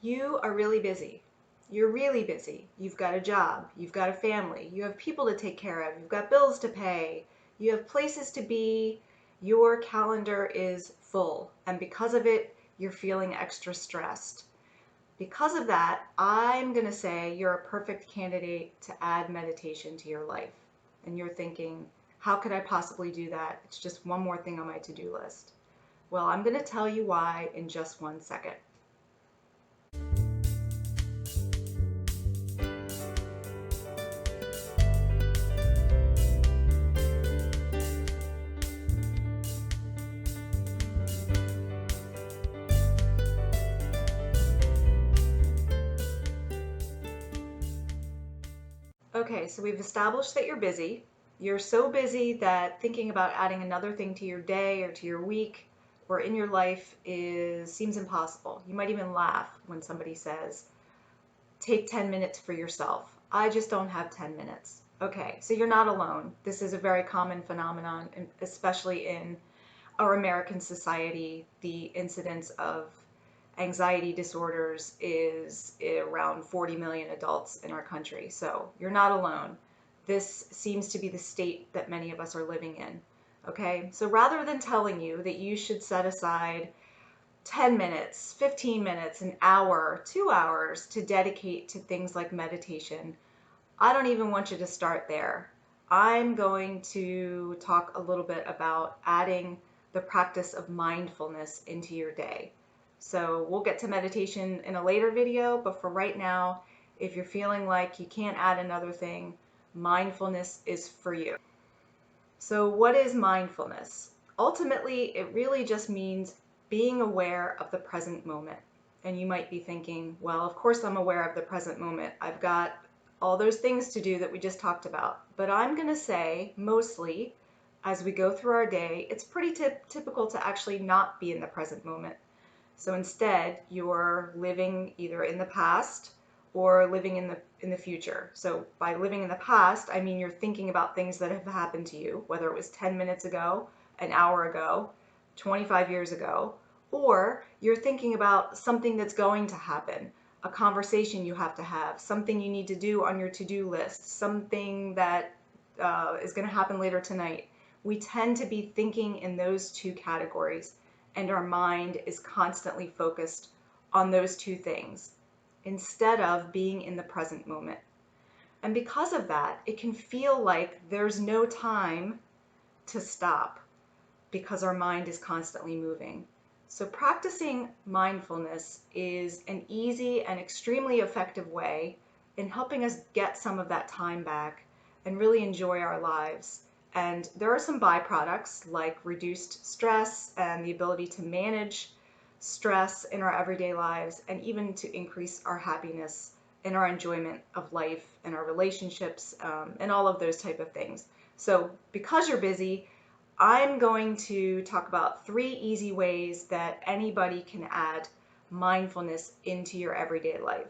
You are really busy. You're really busy. You've got a job, you've got a family, you have people to take care of, you've got bills to pay, you have places to be. Your calendar is full, and because of it, you're feeling extra stressed. Because of that, I'm going to say you're a perfect candidate to add meditation to your life. And you're thinking, how could I possibly do that? It's just one more thing on my to-do list. Well, I'm going to tell you why in just 1 second. Okay, so we've established that you're busy. You're so busy that thinking about adding another thing to your day or to your week or in your life seems impossible. You might even laugh when somebody says, take 10 minutes for yourself. I just don't have 10 minutes. Okay, so you're not alone. This is a very common phenomenon, especially in our American society. The incidence of anxiety disorders is around 40 million adults in our country. So you're not alone. This seems to be the state that many of us are living in. Okay, so rather than telling you that you should set aside 10 minutes, 15 minutes, an hour, 2 hours to dedicate to things like meditation, I don't even want you to start there. I'm going to talk a little bit about adding the practice of mindfulness into your day. So we'll get to meditation in a later video, but for right now, if you're feeling like you can't add another thing, mindfulness is for you. So what is mindfulness? Ultimately, it really just means being aware of the present moment. And you might be thinking, well, of course I'm aware of the present moment. I've got all those things to do that we just talked about. But I'm going to say, mostly, as we go through our day, it's pretty typical to actually not be in the present moment. So instead, you're living either in the past or living in the future. So by living in the past, I mean you're thinking about things that have happened to you, whether it was 10 minutes ago, an hour ago, 25 years ago, or you're thinking about something that's going to happen, a conversation you have to have, something you need to do on your to-do list, something that is going to happen later tonight. We tend to be thinking in those two categories, and our mind is constantly focused on those two things instead of being in the present moment. And because of that, it can feel like there's no time to stop because our mind is constantly moving. So practicing mindfulness is an easy and extremely effective way in helping us get some of that time back and really enjoy our lives. And there are some byproducts like reduced stress and the ability to manage stress in our everyday lives, and even to increase our happiness and our enjoyment of life and our relationships, and all of those type of things. So because you're busy, I'm going to talk about 3 easy ways that anybody can add mindfulness into your everyday life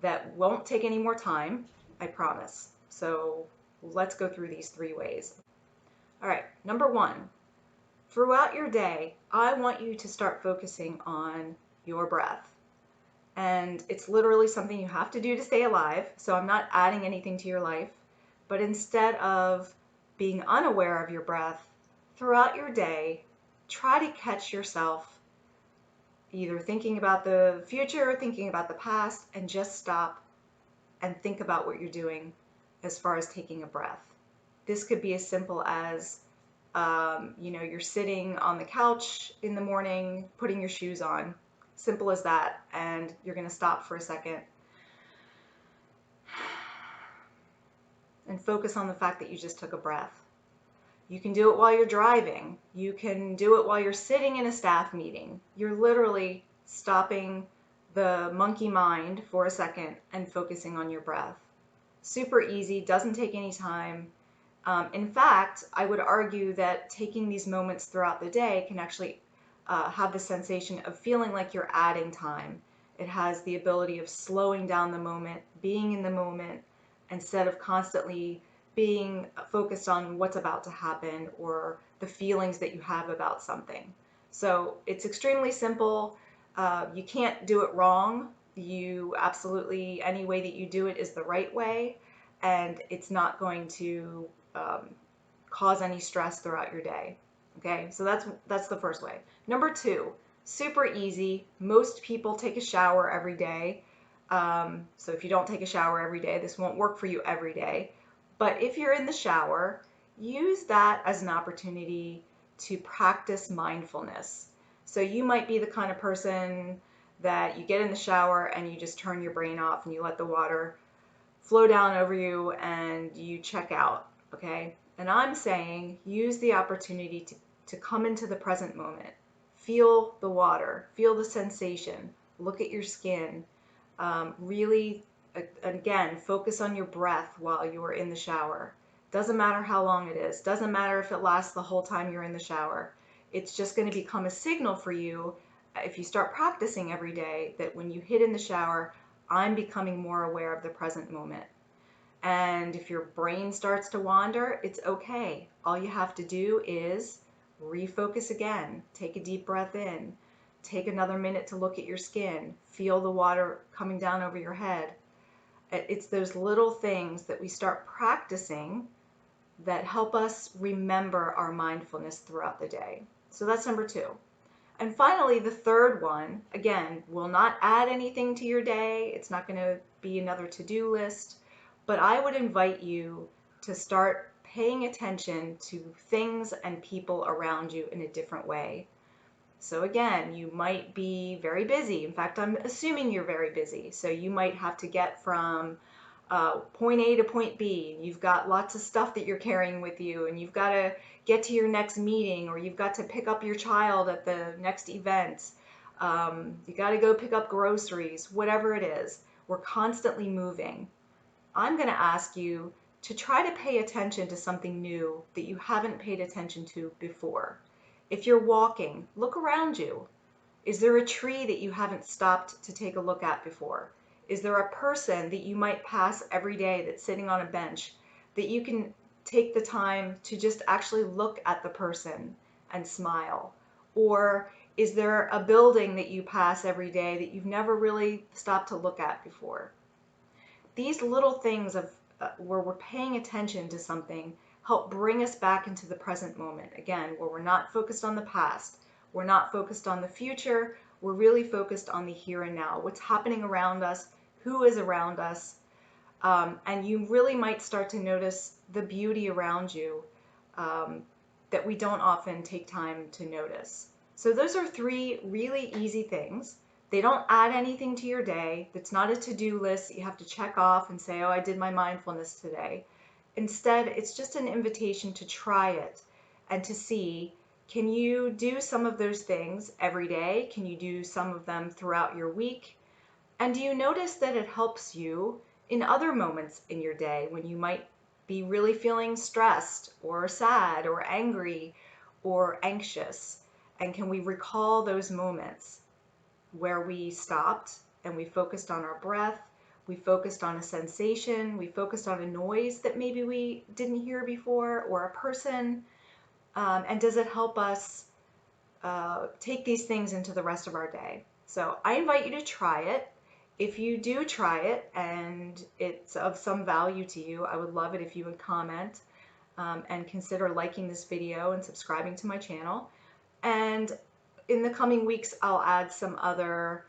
that won't take any more time, I promise. So let's go through these 3 ways. All right, number 1, throughout your day, I want you to start focusing on your breath. And it's literally something you have to do to stay alive. So I'm not adding anything to your life. But instead of being unaware of your breath, throughout your day, try to catch yourself either thinking about the future or thinking about the past, and just stop and think about what you're doing as far as taking a breath. This could be as simple as you're sitting on the couch in the morning, putting your shoes on. Simple as that. And you're going to stop for a second and focus on the fact that you just took a breath. You can do it while you're driving. You can do it while you're sitting in a staff meeting. You're literally stopping the monkey mind for a second and focusing on your breath. Super easy, doesn't take any time. In fact, I would argue that taking these moments throughout the day can actually have the sensation of feeling like you're adding time. It has the ability of slowing down the moment, being in the moment, instead of constantly being focused on what's about to happen or the feelings that you have about something. So it's extremely simple. You can't do it wrong. You absolutely, any way that you do it is the right way, and it's not going to um, cause any stress throughout your day. Okay, so that's the first way. Number two, super easy. Most people take a shower every day. So if you don't take a shower every day, this won't work for you every day. But if you're in the shower, use that as an opportunity to practice mindfulness. So you might be the kind of person that you get in the shower and you just turn your brain off and you let the water flow down over you and you check out, okay? And I'm saying use the opportunity to come into the present moment. Feel the water, feel the sensation, look at your skin. Really, again, focus on your breath while you are in the shower. Doesn't matter how long it is, doesn't matter if it lasts the whole time you're in the shower. It's just going to become a signal for you if you start practicing every day that when you hit in the shower, I'm becoming more aware of the present moment. And if your brain starts to wander, it's okay. All you have to do is refocus again. Take a deep breath in. Take another minute to look at your skin. Feel the water coming down over your head. It's those little things that we start practicing that help us remember our mindfulness throughout the day. So that's number two. And finally, the third one, again, will not add anything to your day. It's not going to be another to-do list, but I would invite you to start paying attention to things and people around you in a different way. So again, you might be very busy. In fact, I'm assuming you're very busy. So you might have to get from point A to point B. You've got lots of stuff that you're carrying with you, and you've got to get to your next meeting, or you've got to pick up your child at the next event. You got to go pick up groceries, whatever it is. We're constantly moving. I'm going to ask you to try to pay attention to something new that you haven't paid attention to before. If you're walking, look around you. Is there a tree that you haven't stopped to take a look at before? Is there a person that you might pass every day that's sitting on a bench that you can take the time to just actually look at the person and smile? Or is there a building that you pass every day that you've never really stopped to look at before? These little things of where we're paying attention to something help bring us back into the present moment. Again, where we're not focused on the past, we're not focused on the future, we're really focused on the here and now. What's happening around us, who is around us, and you really might start to notice the beauty around you um, that we don't often take time to notice. So those are three really easy things. They don't add anything to your day. It's not a to-do list that you have to check off and say, oh, I did my mindfulness today. Instead, it's just an invitation to try it and to see, can you do some of those things every day? Can you do some of them throughout your week? And do you notice that it helps you in other moments in your day when you might be really feeling stressed or sad or angry or anxious? And can we recall those moments where we stopped and we focused on our breath, we focused on a sensation, we focused on a noise that maybe we didn't hear before, or a person? And does it help us take these things into the rest of our day? So I invite you to try it. If you do try it and it's of some value to you, I would love it if you would comment and consider liking this video and subscribing to my channel. And in the coming weeks, I'll add some other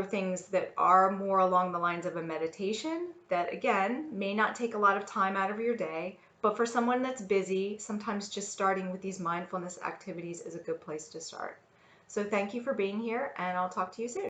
things that are more along the lines of a meditation that, again, may not take a lot of time out of your day, but for someone that's busy, sometimes just starting with these mindfulness activities is a good place to start. So thank you for being here, and I'll talk to you soon.